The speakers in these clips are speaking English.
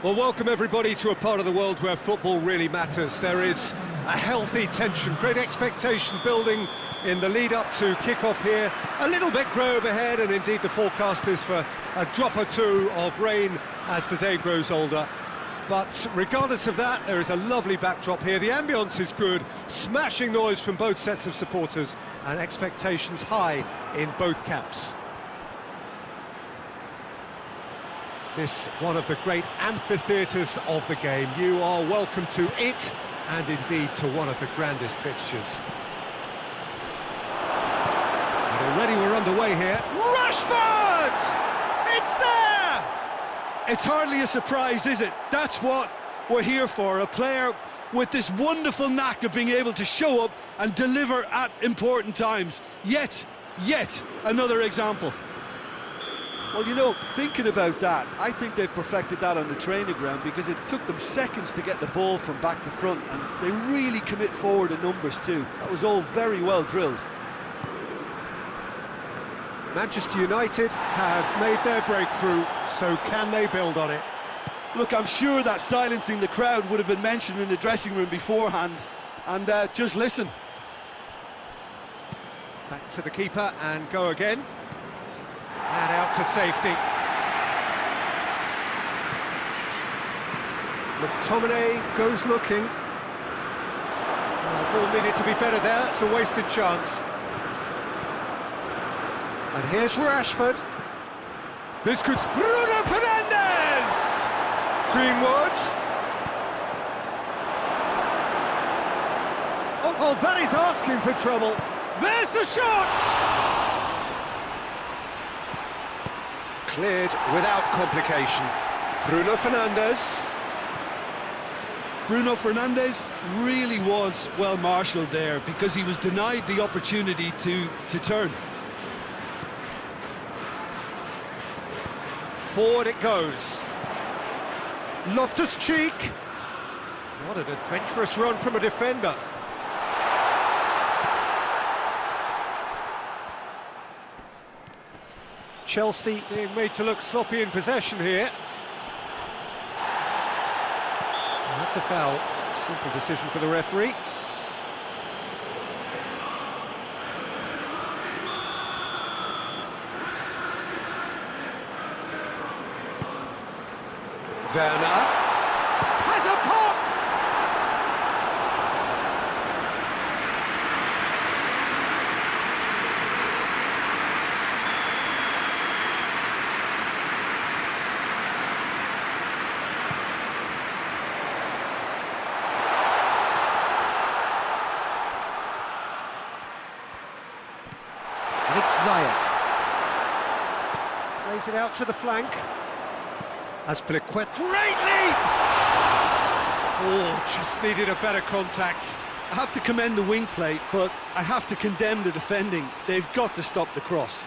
Well, welcome everybody to a part of the world where football really matters. There is a healthy tension, great expectation building in the lead-up to kick-off here. A little bit grey overhead, and indeed the forecast is for a drop or two of rain as the day grows older. But regardless of that, there is a lovely backdrop here. The ambience is good, smashing noise from both sets of supporters, and expectations high in both camps. This one of the great amphitheatres of the game. You are welcome to it, and indeed to one of the grandest fixtures. And already we're underway here. Rashford! It's there! It's hardly a surprise, is it? That's what we're here for, a player with this wonderful knack of being able to show up and deliver at important times. Yet another example. Well, you know, thinking about that, I think they've perfected that on the training ground because it took them seconds to get the ball from back to front, and they really commit forward in numbers too. That was all very well drilled. Manchester United have made their breakthrough, so can they build on it? Look, I'm sure that silencing the crowd would have been mentioned in the dressing room beforehand, and just listen. Back to the keeper and go again. And out to safety. McTominay goes looking. The ball needed to be better there, it's a wasted chance. And here's Rashford. This could... Bruno Fernandes! Greenwood. Oh, that is asking for trouble. There's the shot! Cleared without complication. Bruno Fernandes. Bruno Fernandes really was well marshalled there because he was denied the opportunity to turn. Forward it goes. Loftus-Cheek. What an adventurous run from a defender. Chelsea being made to look sloppy in possession here. And that's a foul. Simple decision for the referee. Werner has a pop! And it's Ziyech. Plays it out to the flank. Azpilicueta, great leap! Oh, just needed a better contact. I have to commend the wing play, but I have to condemn the defending. They've got to stop the cross.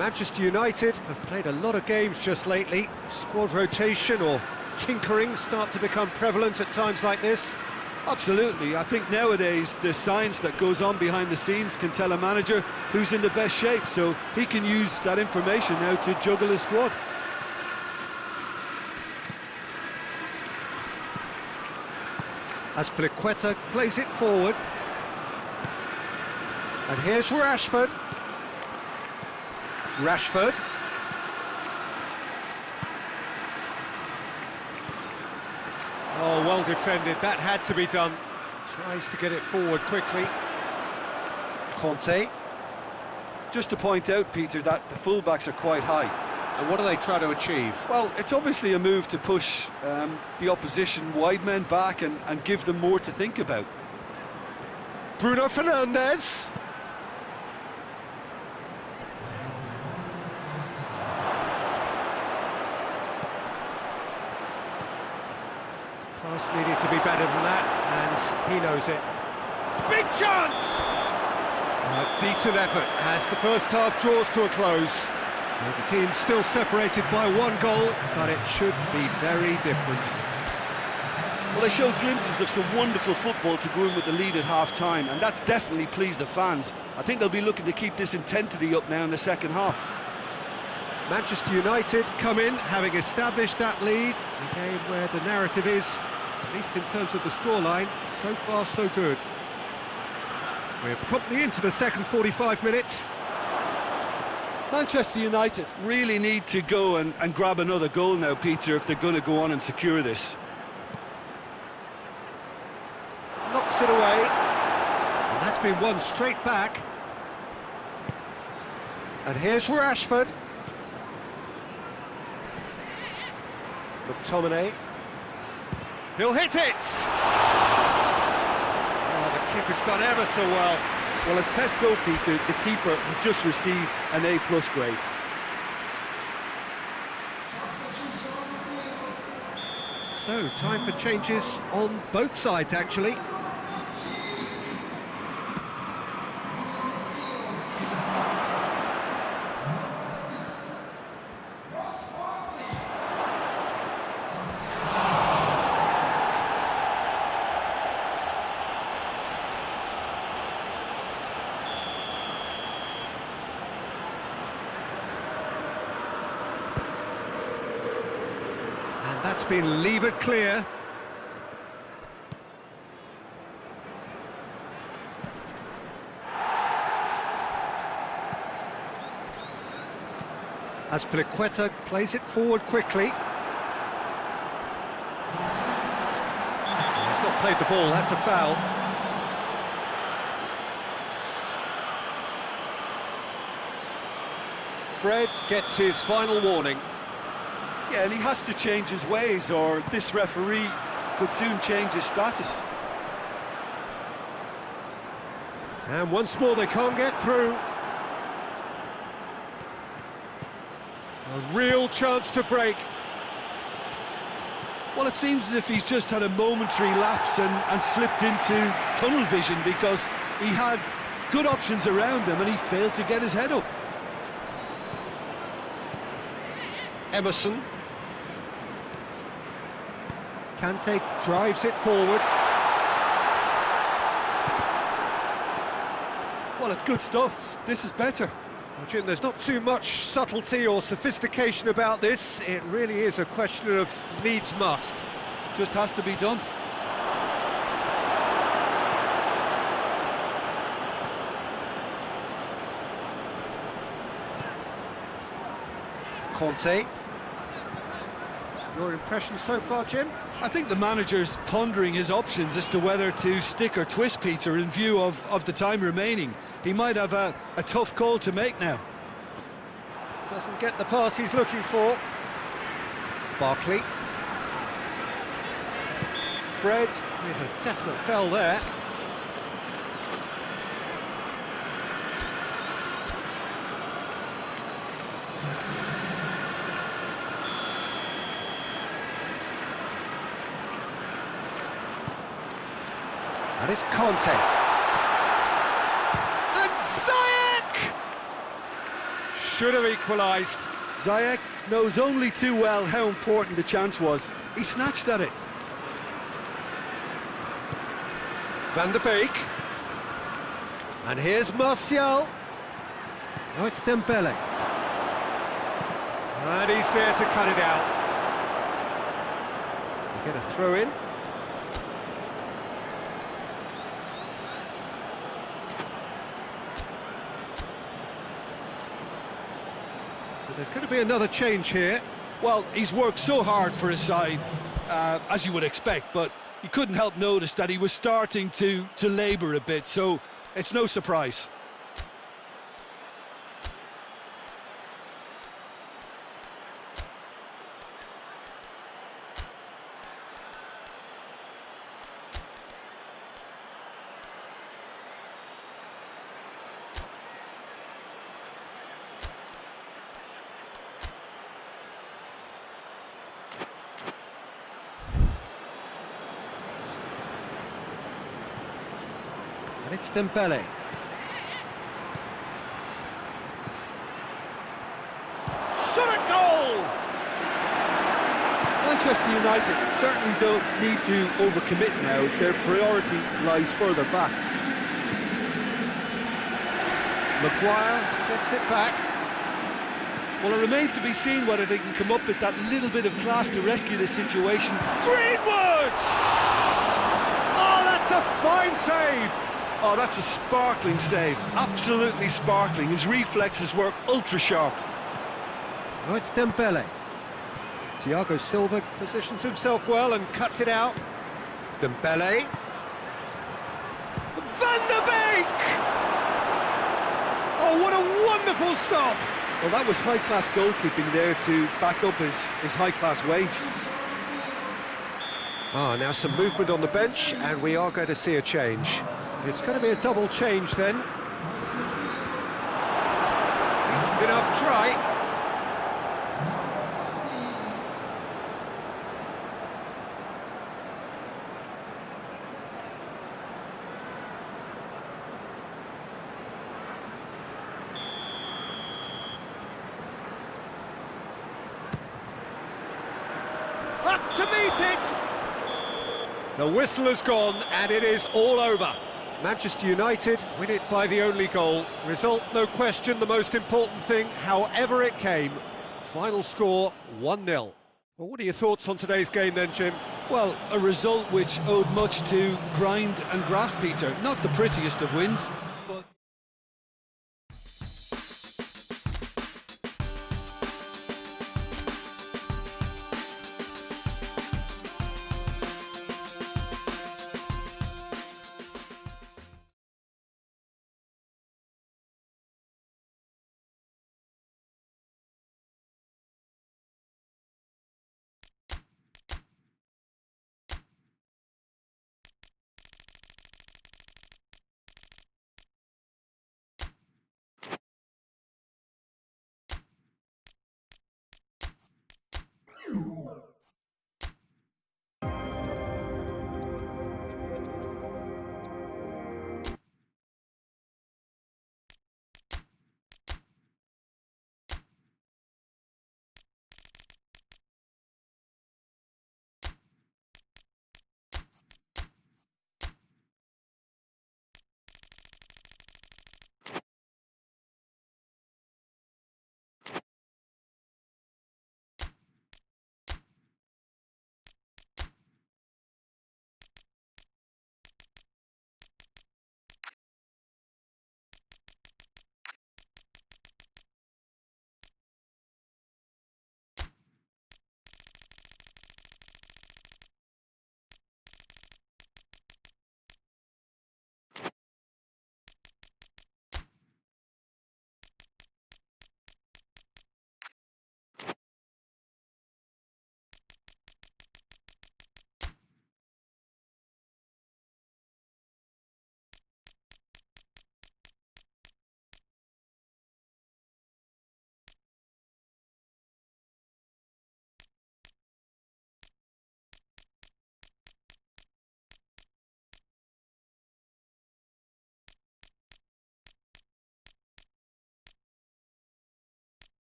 Manchester United have played a lot of games just lately. Squad rotation or tinkering start to become prevalent at times like this. Absolutely. I think nowadays the science that goes on behind the scenes can tell a manager who's in the best shape, so he can use that information now to juggle his squad. Azpilicueta plays it forward. And here's Rashford. Rashford. Oh, well defended, that had to be done. Tries to get it forward quickly. Conte. Just to point out, Peter, that the fullbacks are quite high. And what do they try to achieve? Well, it's obviously a move to push the opposition wide men back and give them more to think about. Bruno Fernandes. Pass needed to be better than that, and he knows it. Big chance! A decent effort as the first half draws to a close. The team still separated by one goal, but it should be very different. Well, they showed glimpses of some wonderful football to go in with the lead at half-time, and that's definitely pleased the fans. I think they'll be looking to keep this intensity up now in the second half. Manchester United come in, having established that lead. A game where the narrative is, at least in terms of the scoreline, so far so good. We're promptly into the second 45 minutes. Manchester United really need to go and grab another goal now, Peter, if they're going to go on and secure this. Knocks it away. And that's been won straight back. And here's Rashford. McTominay. He'll hit it! Oh, the keeper's done ever so well. Well, as tests go, Peter, the keeper has just received an A+ grade. So, time for changes on both sides, actually. It's been levered clear. As Azpilicueta plays it forward quickly. He's not played the ball, that's a foul. Fred gets his final warning. Yeah, and he has to change his ways, or this referee could soon change his status. And once more they can't get through. A real chance to break. Well, it seems as if he's just had a momentary lapse and slipped into tunnel vision, because he had good options around him and he failed to get his head up. Emerson. Kante drives it forward. Well, it's good stuff. This is better. Well, Jim, there's not too much subtlety or sophistication about this. It really is a question of needs must. Just has to be done. Conte. Your impression so far, Jim? I think the manager's pondering his options as to whether to stick or twist Peter in view of the time remaining. He might have a tough call to make now. Doesn't get the pass he's looking for. Barkley. Fred with a definite foul there. And it's Conte. And Ziyech! Should have equalised. Ziyech knows only too well how important the chance was. He snatched at it. Van der Beek. And here's Martial. Now it's Dembele. And he's there to cut it out. We get a throw in. So there's going to be another change here. Well, he's worked so hard for his side, as you would expect, but you couldn't help notice that he was starting to labour a bit, so it's no surprise. And it's Dembele. Shot at goal! Manchester United certainly don't need to overcommit now. Their priority lies further back. Maguire gets it back. Well, it remains to be seen whether they can come up with that little bit of class to rescue this situation. Greenwood! Oh, that's a fine save! Oh, that's a sparkling save. Absolutely sparkling. His reflexes were ultra-sharp. Oh, it's Dembele. Thiago Silva positions himself well and cuts it out. Dembele. Van der Beek! Oh, what a wonderful stop! Well, that was high-class goalkeeping there to back up his high-class wage. Ah, now some movement on the bench, and we are going to see a change. It's going to be a double change then. Decent enough try. Up to meet it! The whistle has gone and it is all over. Manchester United win it by the only goal. Result, no question, the most important thing, however it came. Final score, 1-0. Well, what are your thoughts on today's game then, Jim? Well, a result which owed much to grind and graft, Peter. Not the prettiest of wins, but...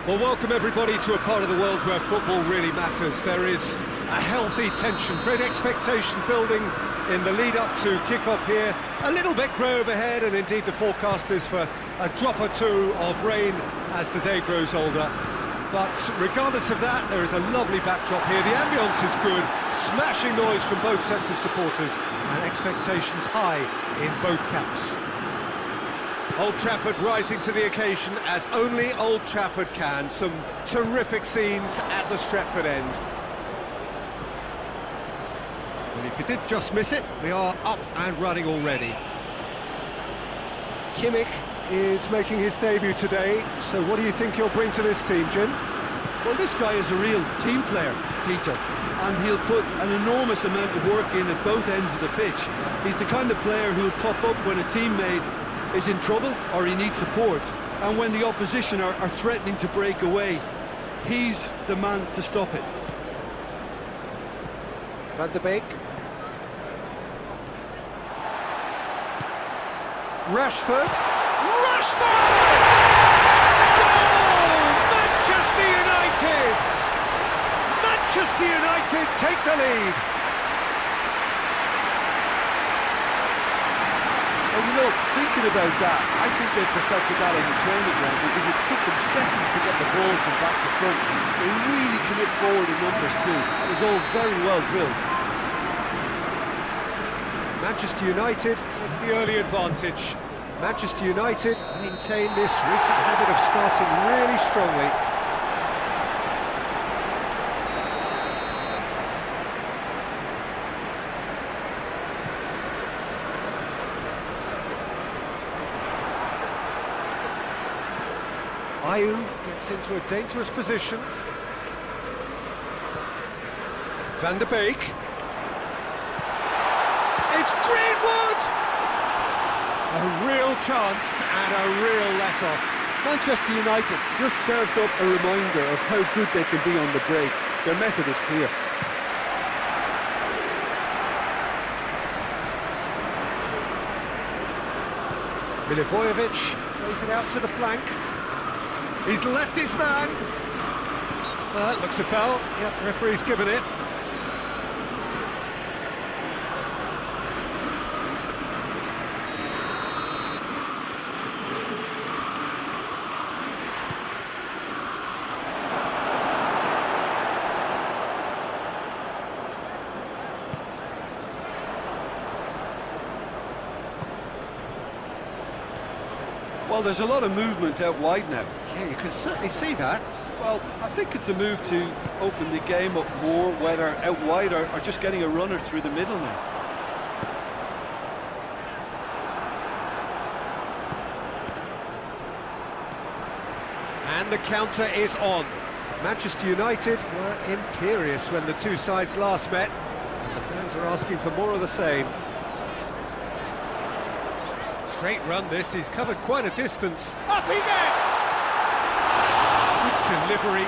Well, welcome everybody to a part of the world where football really matters. There is a healthy tension, great expectation building in the lead-up to kick-off here. A little bit grey overhead, and indeed the forecast is for a drop or two of rain as the day grows older. But regardless of that, there is a lovely backdrop here. The ambience is good, smashing noise from both sets of supporters, and expectations high in both camps. Old Trafford rising to the occasion as only Old Trafford can. Some terrific scenes at the Stretford end. And if you did just miss it, we are up and running already. Kimmich is making his debut today, so what do you think he'll bring to this team, Jim? Well, this guy is a real team player, Peter, and he'll put an enormous amount of work in at both ends of the pitch. He's the kind of player who'll pop up when a teammate is in trouble or he needs support, and when the opposition are threatening to break away, he's the man to stop it. Van der Beek. Rashford. Goal! Manchester United! Manchester United take the lead. And you know, thinking about that, I think they perfected that on the training ground because it took them seconds to get the ball from back to front. They really commit forward in numbers too. It was all very well drilled. Manchester United take the early advantage. Manchester United maintain this recent habit of starting really strongly. Ayew gets into a dangerous position. Van der Beek. It's Greenwood! A real chance and a real let-off. Manchester United just served up a reminder of how good they can be on the break. Their method is clear. Milivojevic plays it out to the flank. He's left his man. Looks a foul. Yep, referee's given it. Well, there's a lot of movement out wide now. Yeah, you can certainly see that. Well, I think it's a move to open the game up more, whether out wide or just getting a runner through the middle now. And the counter is on. Manchester United were imperious when the two sides last met. And the fans are asking for more of the same. Great run this, he's covered quite a distance. Up he gets! Good delivery,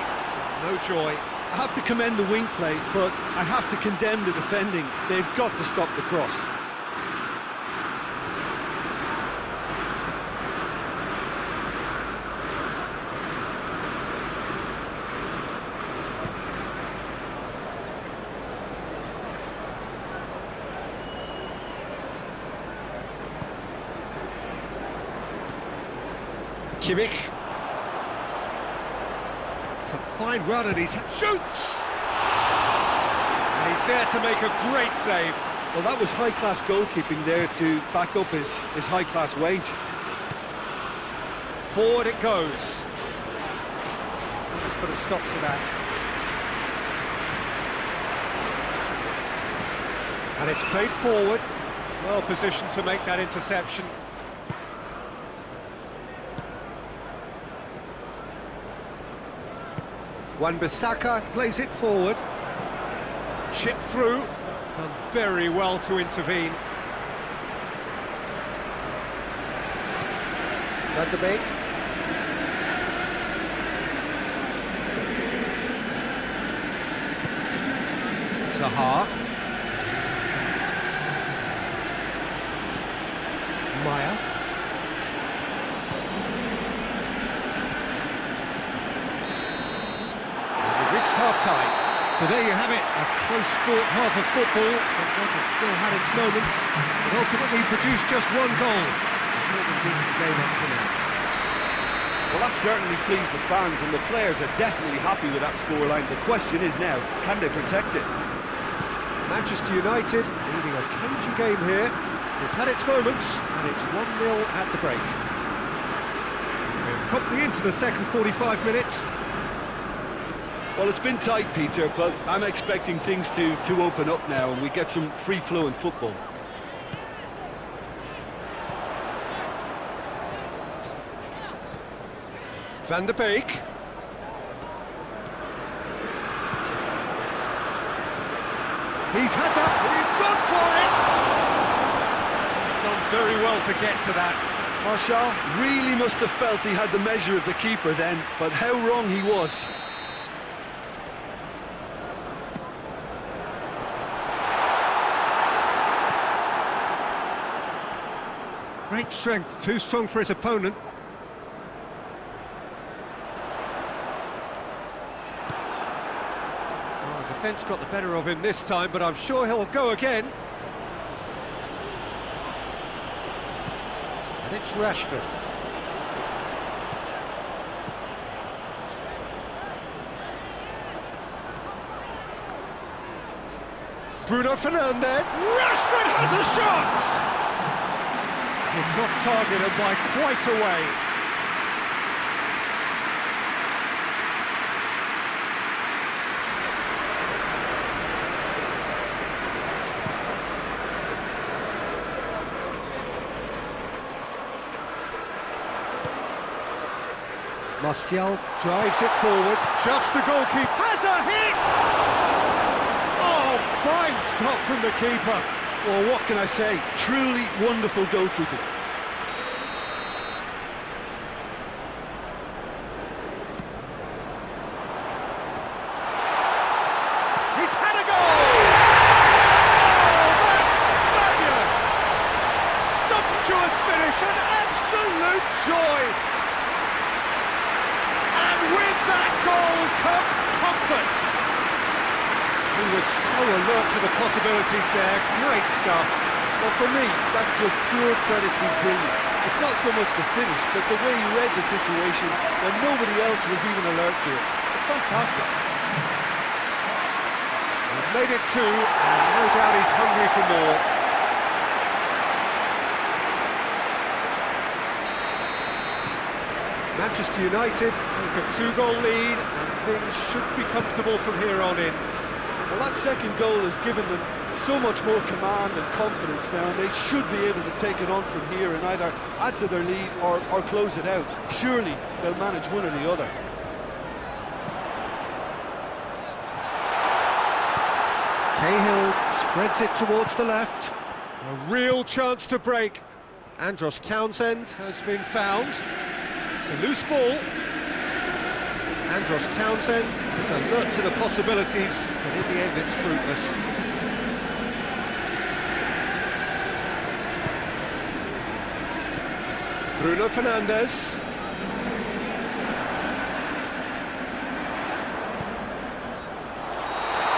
no joy. I have to commend the wing play, but I have to condemn the defending. They've got to stop the cross. Kimmich. It's a fine run and he's shoots! And he's there to make a great save. Well, that was high-class goalkeeping there to back up his high-class wage. Forward it goes. Let's put a stop to that. And it's played forward. Well positioned to make that interception. Wan-Bissaka plays it forward. Chip through. Done very well to intervene. Van der Beek. Zaha. Maya. Reached half-time. So there you have it, a close-fought half of football, but one that still had its moments, but ultimately produced just one goal. This game up to now. Well, that certainly pleased the fans, and the players are definitely happy with that scoreline. The question is now, can they protect it? Manchester United leading a cagey game here. It's had its moments, and it's 1-0 at the break. We're promptly into the second 45 minutes. Well, it's been tight, Peter, but I'm expecting things to open up now and we get some free-flowing football. Van der Beek. He's had that, he's gone for it! He's done very well to get to that. Martial really must have felt he had the measure of the keeper then, but how wrong he was. Great strength, too strong for his opponent. Oh, defence got the better of him this time, but I'm sure he'll go again. And it's Rashford. Bruno Fernandes. Rashford has a shot! It's off target and by quite a way. Martial drives it forward, just the goalkeeper has a hit! Oh, fine stop from the keeper. Well, what can I say? Truly wonderful goalkeeping. He's had a goal! Oh, that's fabulous! Sumptuous finish, an absolute comes comfort. He was so alert to the possibilities there. Great stuff. Well, for me, that's just pure predatory brilliance. It's not so much the finish, but the way he read the situation when nobody else was even alert to it. It's fantastic. He's made it two, and no doubt he's hungry for more. Manchester United take a two-goal lead, and things should be comfortable from here on in. Well, that second goal has given them so much more command and confidence now, and they should be able to take it on from here and either add to their lead or close it out. Surely they'll manage one or the other. Cahill spreads it towards the left. A real chance to break. Andros Townsend has been found. It's a loose ball. Andros Townsend is alert to the possibilities, but in the end it's fruitless. Bruno Fernandes.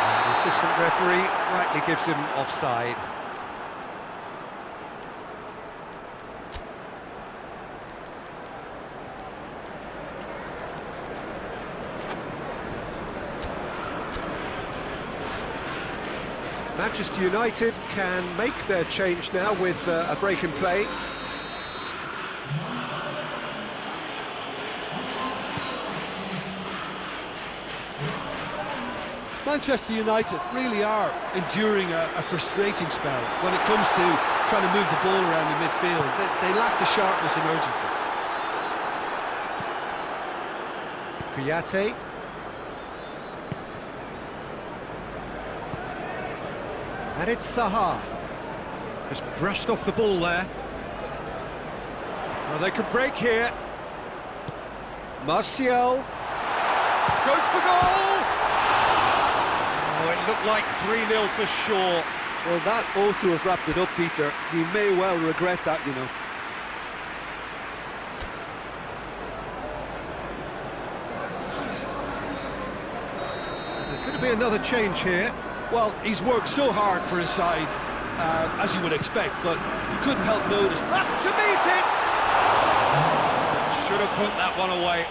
And the assistant referee rightly gives him offside. Manchester United can make their change now with a break in play. Manchester United really are enduring a frustrating spell when it comes to trying to move the ball around the midfield. They lack the sharpness and urgency. Kouyaté. And it's Zaha. Just brushed off the ball there. Well, they could break here. Martial. Goes for goal! Oh, it looked like 3-0 for sure. Well, that ought to have wrapped it up, Peter. You may well regret that, you know. There's going to be another change here. Well, he's worked so hard for his side, as you would expect, but you couldn't help notice. Up to meet it! Should have put that one away.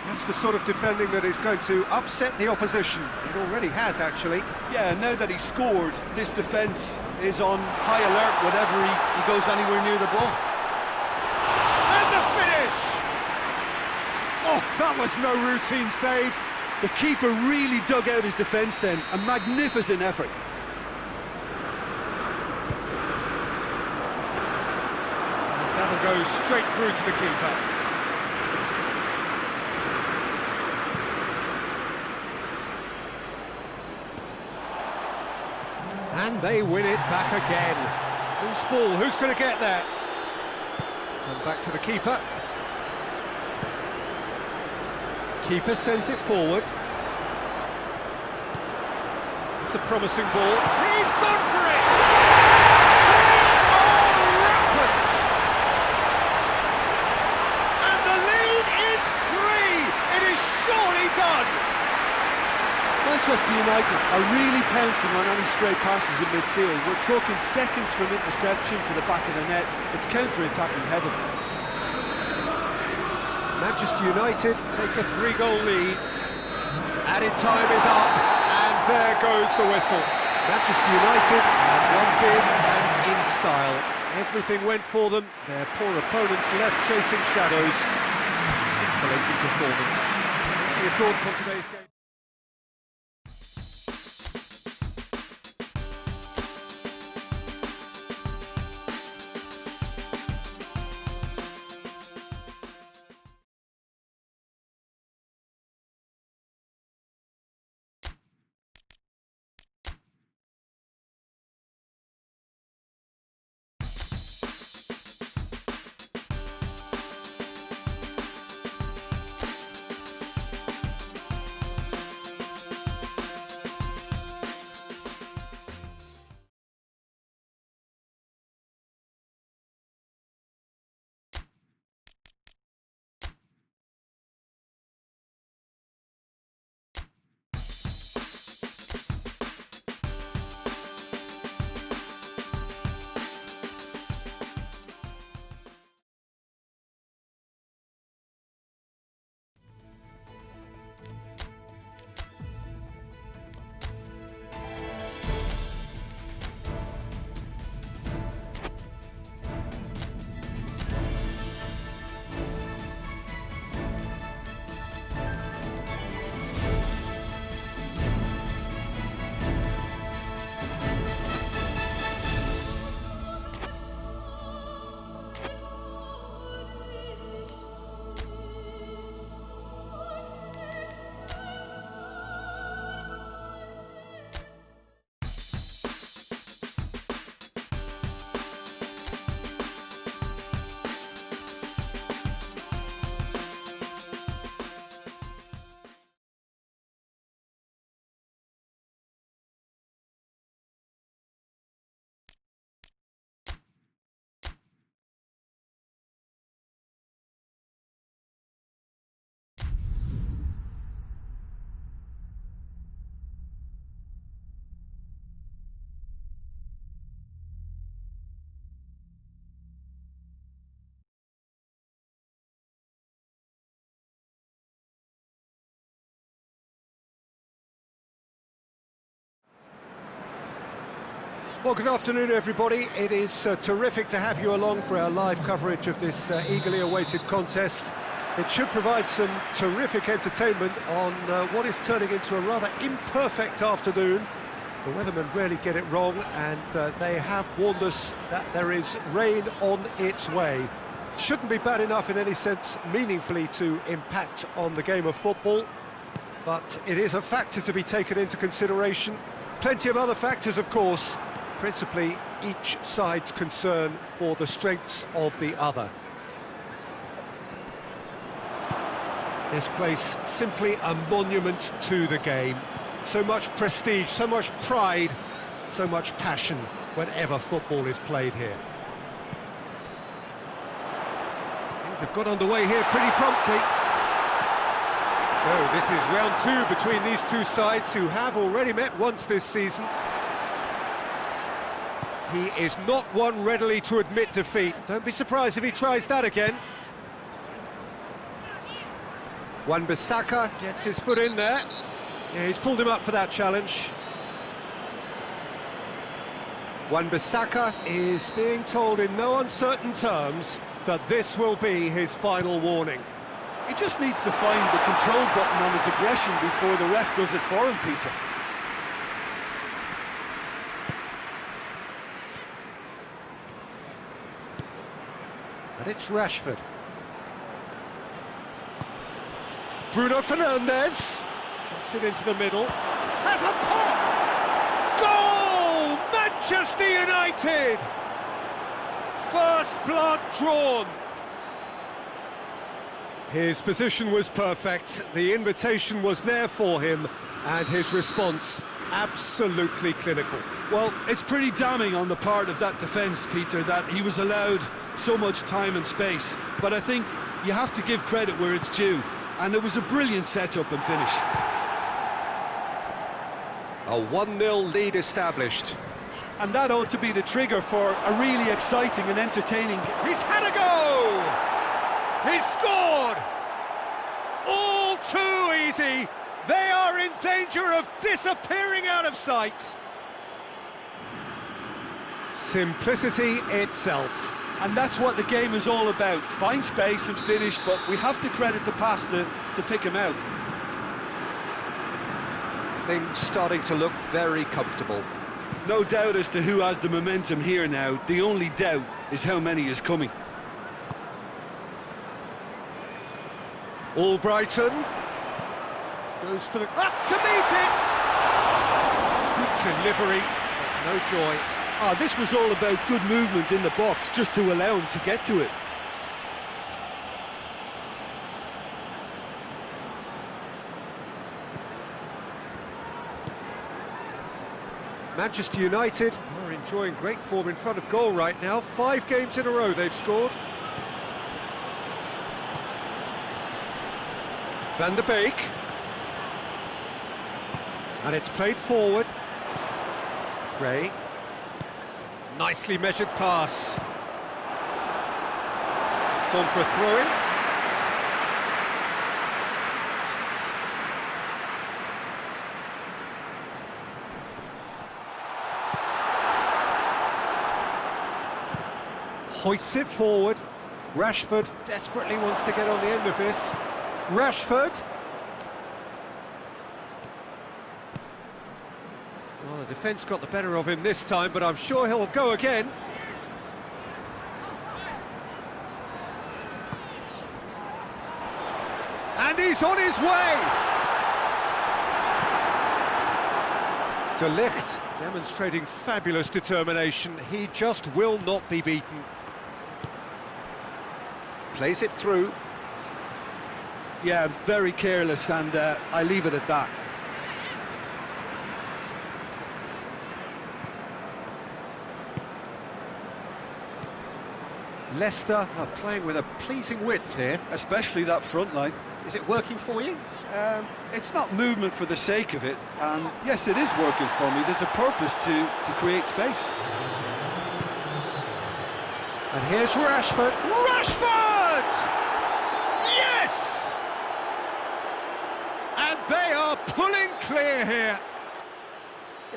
That's the sort of defending that is going to upset the opposition. It already has, actually. Yeah, now that he's scored, this defence is on high alert whenever he goes anywhere near the ball. And the finish! Oh, that was no routine save. The keeper really dug out his defence then. A magnificent effort. That'll go straight through to the keeper. And they win it back again. Loose ball, who's going to get there? Come back to the keeper. Keeper sends it forward. It's a promising ball. He's gone for it! They are rampant! And the lead is 3! It is surely done! Manchester United are really pouncing on any stray passes in midfield. We're talking seconds from interception to the back of the net. It's counter-attacking heavily. Manchester United take a 3-goal lead. Added time is up, and there goes the whistle. Manchester United won big and in style. Everything went for them. Their poor opponents left chasing shadows. Scintillating performance. What are your thoughts on today's game? Well, good afternoon, everybody. It is terrific to have you along for our live coverage of this eagerly awaited contest. It should provide some terrific entertainment on what is turning into a rather imperfect afternoon. The weathermen rarely get it wrong, and they have warned us that there is rain on its way. Shouldn't be bad enough in any sense meaningfully to impact on the game of football, but it is a factor to be taken into consideration. Plenty of other factors, of course, principally each side's concern for the strengths of the other. This place simply a monument to the game. So much prestige, so much pride, so much passion whenever football is played here. Things have got underway here pretty promptly. So this is round two between these two sides who have already met once this season. He is not one readily to admit defeat. Don't be surprised if he tries that again. Wan-Bissaka gets his foot in there. Yeah, he's pulled him up for that challenge. Wan-Bissaka is being told in no uncertain terms that this will be his final warning. He just needs to find the control button on his aggression before the ref does it for him, Peter. And it's Rashford. Bruno Fernandes gets it into the middle. Has a pop! Goal! Manchester United! First blood drawn. His position was perfect, the invitation was there for him, and his response absolutely clinical. Well, it's pretty damning on the part of that defence, Peter, that he was allowed so much time and space. But I think you have to give credit where it's due, and it was a brilliant setup and finish. A 1-0 lead established. And that ought to be the trigger for a really exciting and entertaining... He's had a go! He's scored! All too easy! They are in danger of disappearing out of sight! Simplicity itself. And that's what the game is all about. Find space and finish, but we have to credit the pass to pick him out. Things starting to look very comfortable. No doubt as to who has the momentum here now. The only doubt is how many is coming. Albrighton goes for the... up to meet it! Good delivery, but no joy. This was all about good movement in the box, just to allow him to get to it. Manchester United are enjoying great form in front of goal right now. 5 games in a row they've scored. Van der Beek. And it's played forward. Gray. Nicely measured pass. It's gone for a throw-in. Hoists it forward. Rashford desperately wants to get on the end of this. Rashford. Well, the defence got the better of him this time, but I'm sure he'll go again. And he's on his way! De Ligt demonstrating fabulous determination. He just will not be beaten. Plays it through. Yeah, very careless, and I leave it at that. Leicester are playing with a pleasing width here. Especially that front line. Is it working for you? It's not movement for the sake of it, and yes, it is working for me. There's a purpose to create space. And here's Rashford. Rashford! Yes! And they are pulling clear here.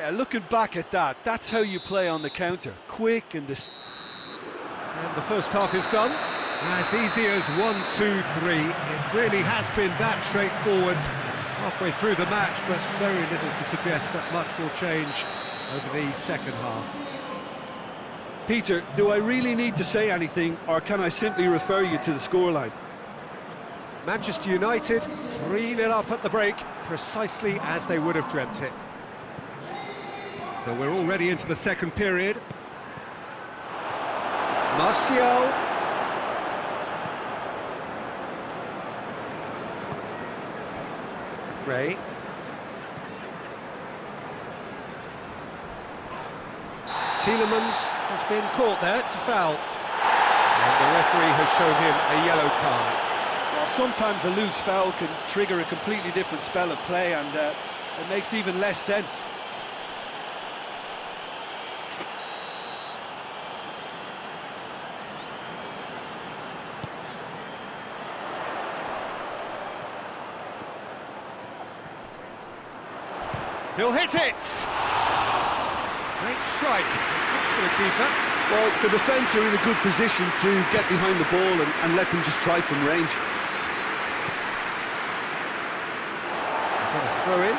Yeah, looking back at that, that's how you play on the counter. Quick and And the first half is done. As easy as 1, 2, 3. It really has been that straightforward halfway through the match, but very little to suggest that much will change over the second half. Peter, do I really need to say anything, or can I simply refer you to the scoreline? Manchester United 3-0 up at the break, precisely as they would have dreamt it. So we're already into the second period. Martial. Gray. Tielemans has been caught there, it's a foul. And the referee has shown him a yellow card. Well, sometimes a loose foul can trigger a completely different spell of play, and it makes even less sense. He'll hit it! Great strike. That's for the keeper. Well, the defence are in a good position to get behind the ball and let them just try from range. Got a throw in.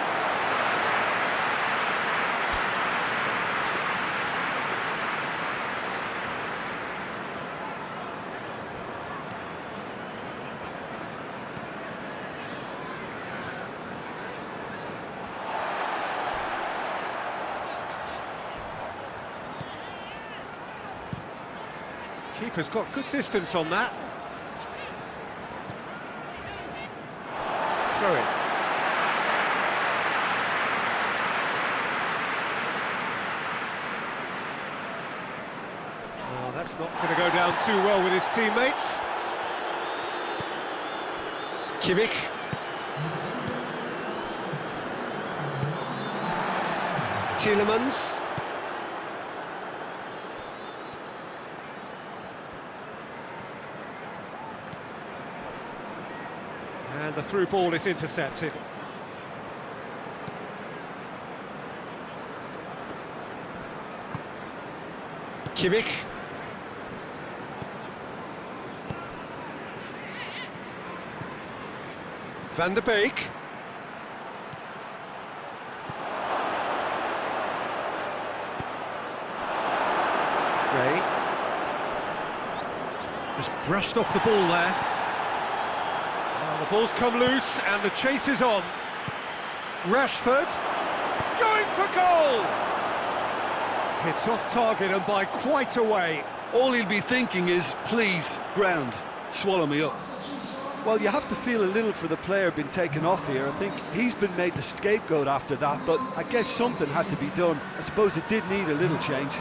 Keeper's got good distance on that. Throw in. Oh, that's not going to go down too well with his teammates. Kimmich. Tielemans. And the through ball is intercepted. Kimmich. Van der Beek. Gray. Just brushed off the ball there. The ball's come loose and the chase is on. Rashford going for goal! Hits off target and by quite a way. All he'll be thinking is, please, ground, swallow me up. Well, you have to feel a little for the player being taken off here. I think he's been made the scapegoat after that, but I guess something had to be done. I suppose it did need a little change.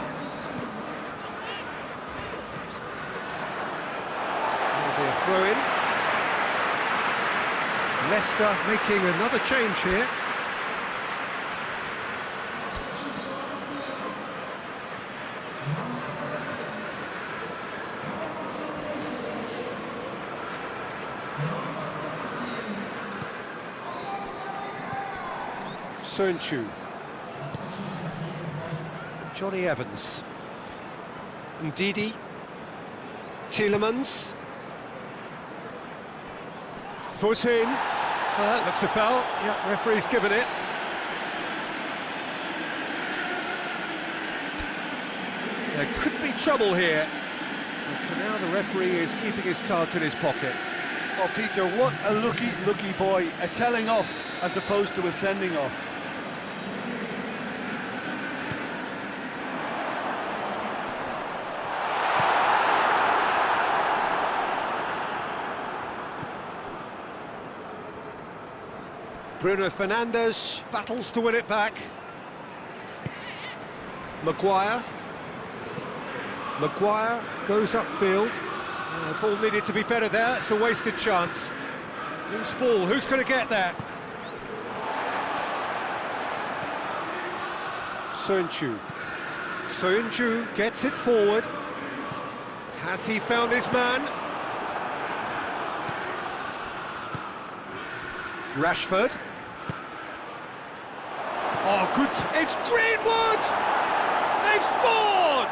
That'll be a throw-in. Leicester making another change here. Sönchu. Johnny Evans. Ndidi. Tielemans. Foot in. That looks a foul. Yeah, referee's given it. There could be trouble here. But for now, the referee is keeping his cards in his pocket. Oh, Peter, what a lucky boy. A telling off as opposed to a sending off. Bruno Fernandes battles to win it back. Maguire. Maguire goes upfield. The ball needed to be better there, it's a wasted chance. Loose ball, who's going to get there? Sönchu. Sönchu gets it forward. Has he found his man? Rashford. Oh, good. It's Greenwood! They've scored!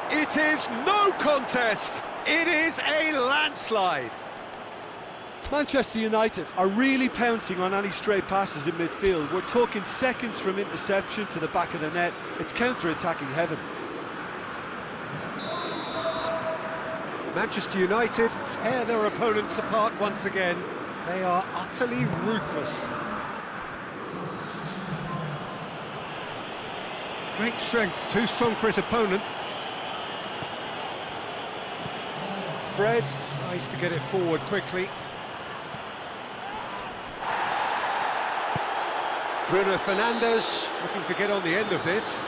It is no contest. It is a landslide. Manchester United are really pouncing on any stray passes in midfield. We're talking seconds from interception to the back of the net. It's counter-attacking heaven. Manchester United tear their opponents apart once again. They are utterly ruthless. Great strength, too strong for his opponent. Fred tries to get it forward quickly. Bruno Fernandes looking to get on the end of this.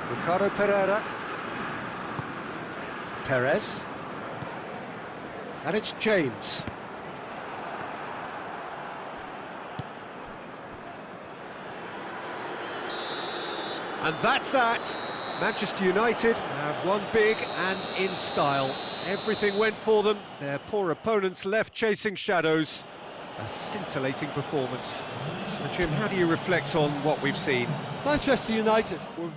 Ricardo Pereira. Perez. And it's James. And that's that. Manchester United have won big and in style. Everything went for them. Their poor opponents left chasing shadows. A scintillating performance. So, Jim, how do you reflect on what we've seen? Manchester United were